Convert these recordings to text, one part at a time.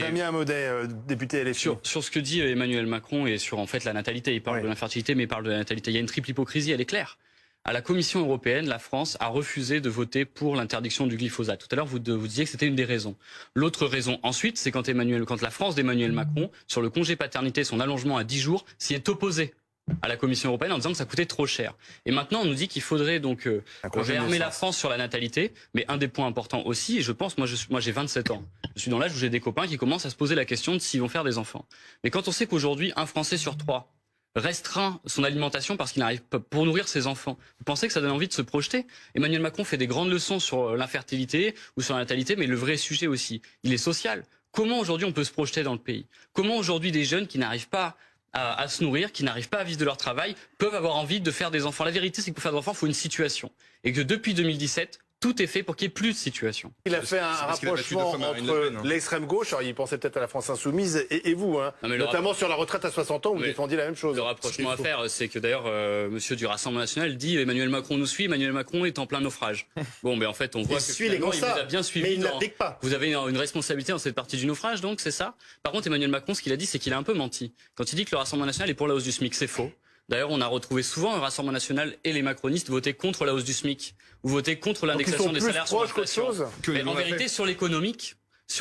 Damien Maudet, député LFI. Sur ce que dit Emmanuel Macron et sur en fait la natalité, il parle de l'infertilité, mais il parle de la natalité. Il y a une triple hypocrisie, elle est claire. À la Commission européenne, la France a refusé de voter pour l'interdiction du glyphosate. Tout à l'heure, vous disiez que c'était une des raisons. L'autre raison, ensuite, c'est quand la France d'Emmanuel Macron, sur le congé paternité, son allongement à 10 jours, s'y est opposée à la Commission européenne en disant que ça coûtait trop cher. Et maintenant, on nous dit qu'il faudrait donc réarmer la France sur la natalité. Mais un des points importants aussi, et je pense, moi j'ai 27 ans, je suis dans l'âge où j'ai des copains qui commencent à se poser la question de s'ils vont faire des enfants. Mais quand on sait qu'aujourd'hui, un Français sur 3 restreint son alimentation parce qu'il n'arrive pas pour nourrir ses enfants. Vous pensez que ça donne envie de se projeter? Emmanuel Macron fait des grandes leçons sur l'infertilité ou sur la natalité, mais le vrai sujet aussi, il est social. Comment aujourd'hui on peut se projeter dans le pays? Comment aujourd'hui des jeunes qui n'arrivent pas à se nourrir, qui n'arrivent pas à vivre de leur travail, peuvent avoir envie de faire des enfants? La vérité, c'est que pour faire des enfants, il faut une situation. Et que depuis 2017, tout est fait pour qu'il n'y ait plus de situation. Il a fait un rapprochement entre l'extrême gauche, alors il pensait peut-être à la France insoumise, et vous, hein, notamment sur la retraite à 60 ans, vous défendiez la même chose. Le rapprochement à faire, c'est que d'ailleurs, monsieur du Rassemblement National dit Emmanuel Macron nous suit, Emmanuel Macron est en plein naufrage. Bon, mais en fait, on voit que finalement, il vous a bien suivi. Mais il n'applique pas. Vous avez une responsabilité dans cette partie du naufrage, donc c'est ça. Par contre, Emmanuel Macron, ce qu'il a dit, c'est qu'il a un peu menti. Quand il dit que le Rassemblement National est pour la hausse du SMIC, c'est faux. D'ailleurs, on a retrouvé souvent le Rassemblement National et les macronistes voter contre la hausse du SMIC ou voter contre l'indexation des salaires sur l'inflation. Mais en vérité, sur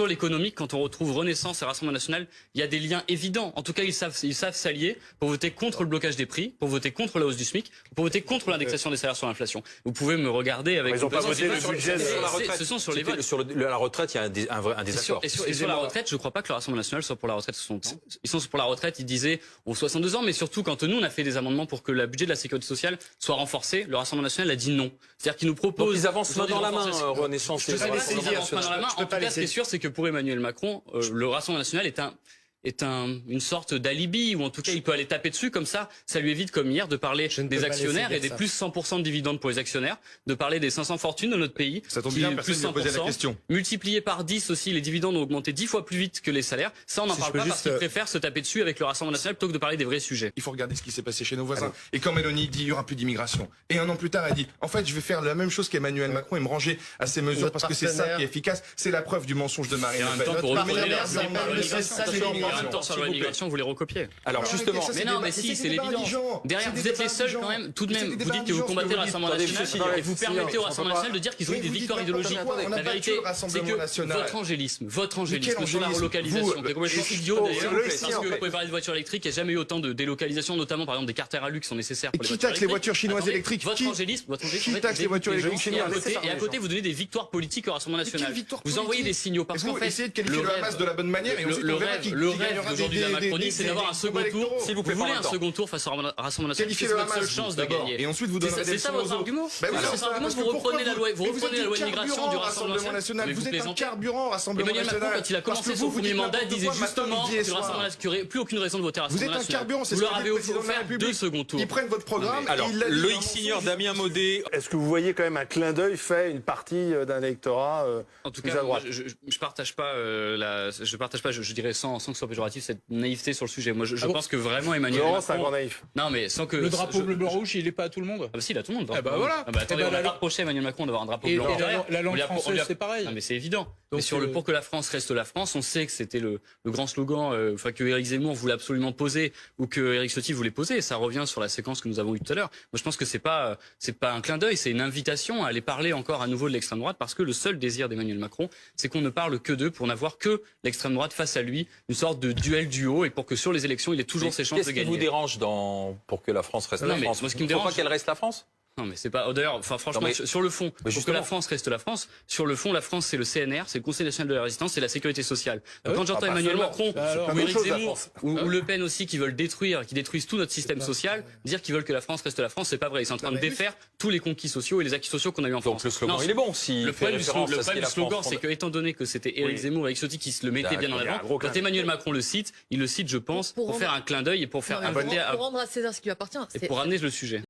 l'économique, quand on retrouve Renaissance et Rassemblement National, il y a des liens évidents. En tout cas, ils savent s'allier pour voter contre le blocage des prix, pour voter contre la hausse du SMIC, pour voter contre l'indexation des salaires sur l'inflation. Vous pouvez me regarder avec... Ils n'ont pas voté le budget sur la retraite. Ce sont sur les votes. Sur la retraite, il y a un désaccord. Et sur la retraite, je ne crois pas que le Rassemblement National soit pour la retraite. Ils sont pour la retraite, ils disaient aux 62 ans, mais surtout quand nous, on a fait des amendements pour que le budget de la sécurité sociale soit renforcé, le Rassemblement National a dit non. C'est-à-dire qu'ils nous proposent... Donc ils avancent main dans la main, Renaissance et Rassemblement National. En tout cas, ce qui est sûr, c'est que pour Emmanuel Macron, le Rassemblement National est une sorte d'alibi, ou en tout cas il peut aller taper dessus comme ça lui évite comme hier de parler des actionnaires et des plus 100% de dividendes pour les actionnaires, de parler des 500 fortunes de notre pays, ça tombe bien, personne ne posait la question. Multiplié par 10 aussi, les dividendes ont augmenté 10 fois plus vite que les salaires. Ça on n'en parle pas parce qu'ils préfèrent se taper dessus avec le Rassemblement National plutôt que de parler des vrais sujets. Il faut regarder ce qui s'est passé chez nos voisins. Et quand Mélanie dit il y aura plus d'immigration, et un an plus tard elle dit en fait je vais faire la même chose qu'Emmanuel Macron et me ranger à ces mesures parce que c'est ça qui est efficace. C'est la preuve du mensonge de Marine Le Pen. Vous les recopiez. Alors justement, mais non, mais si, c'est l'évidence. Derrière, vous êtes les seuls quand même. Tout de même, vous dites que vous combattez le Rassemblement National et vous permettez au Rassemblement National de dire qu'ils ont eu des victoires idéologiques. La vérité, c'est que votre angélisme sur la relocalisation, qui est complètement idiot d'ailleurs, parce que vous pouvez parler de voitures électriques, il n'y a jamais eu autant de délocalisation, notamment par exemple des carters à luxe sont nécessaires pour les voitures électriques. Qui taxe les voitures chinoises électriques? Votre angélisme, qui taxe les voitures électriques chinoises? Et à côté, vous donnez des victoires politiques au Rassemblement National. Vous envoyez des signaux parce qu'en fait, essayez de qualifier le Hamas de la bonne manière et ensuite on verra qui gagnera aujourd'hui la Macronie, c'est d'avoir un second tour. S'il vous plaît, vous voulez un second tour face au Rassemblement National, c'est votre seule chance de gagner. Et ensuite vous donnez c'est ça votre argument. Votre argument, vous reprenez la loi immigration du Rassemblement National. Vous êtes un carburant au Rassemblement Emmanuel Macron, National. quand il a commencé son premier mandat, disait justement que le Rassemblement National n'aurait plus aucune raison de voter Rassemblement National. Vous êtes un carburant, c'est vous leur avez offert 2 seconds tours. Ils prennent votre programme. Alors Loïc Signor, Damien Maudet. Est-ce que vous voyez quand même un clin d'œil fait une partie d'un électorat en tout cas, moi, je partage pas je dirais sans que ce soit péjoratif cette naïveté sur le sujet. Moi, je pense que vraiment Emmanuel Macron, c'est un grand naïf. Non, mais sans que le drapeau bleu blanc rouge, il est pas à tout le monde. Ah bah si, il a tout le monde. Ah bah voilà. Ah bah attendez, on va pas reprocher à Emmanuel Macron d'avoir un drapeau blanc. Et la langue française, c'est pareil. Non, mais c'est évident. Mais sur le pour que la France reste la France, on sait que c'était le grand slogan, que Éric Zemmour voulait absolument poser ou que Éric Ciotti voulait poser. Et ça revient sur la séquence que nous avons eue tout à l'heure. Moi, je pense que c'est pas un clin d'œil, c'est une invitation à aller parler encore à nouveau de l'extrême droite, parce que le seul désir d'Emmanuel Macron, c'est qu'on ne parle que d'eux pour n'avoir que l'extrême droite face à lui, une sorte de duo, et pour que sur les élections, il ait toujours ses chances de gagner. Qu'est-ce qui vous dérange pour que la France reste la France? Moi, ce qui me dérange, pas qu'elle reste la France? Non, mais c'est pas. D'ailleurs, franchement, sur le fond, pour que la France reste la France, sur le fond, la France, c'est le CNR, c'est le Conseil national de la résistance, c'est la sécurité sociale. Donc, quand j'entends Emmanuel Macron ou Éric Zemmour ou Le Pen aussi qui veulent qui détruisent tout notre système social, dire qu'ils veulent que la France reste la France, c'est pas vrai. Ils sont en train de défaire tous les conquis sociaux et les acquis sociaux qu'on a eu en France. Donc le slogan, il est bon. Le problème du slogan, c'est que, étant donné que c'était Éric Zemmour et Éric Ciotti qui se le mettaient bien en avant, quand Emmanuel Macron le cite, il le cite, je pense, pour faire un clin d'œil et pour faire pour rendre à César ce qui lui appartient. et pour amener le sujet.